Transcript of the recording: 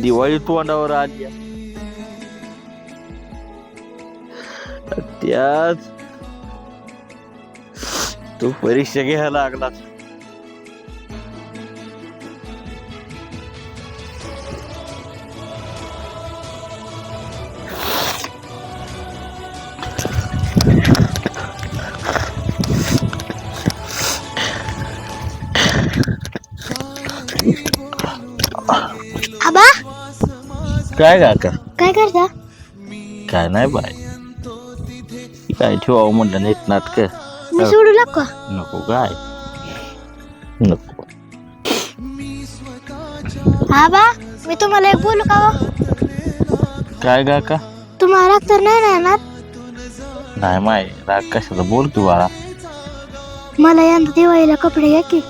दिवाळी तोंडावर आली. त्यात तू परीक्षा घ्यायला लागला. आबा काय काका? काय करता? काय नाही बाय, काय ठेवावं म्हणलं नीट नाटक. मी सोडू लागतो. नको काय नको. आबा मी तुम्हाला एक बोलू का हो? काय काका? तुम्हाला राग तर नाही ना येणार? नाही माय राग कशाचा, बोल तू बाळा. मला यंदा दिवाळीला कपडे घ्या की.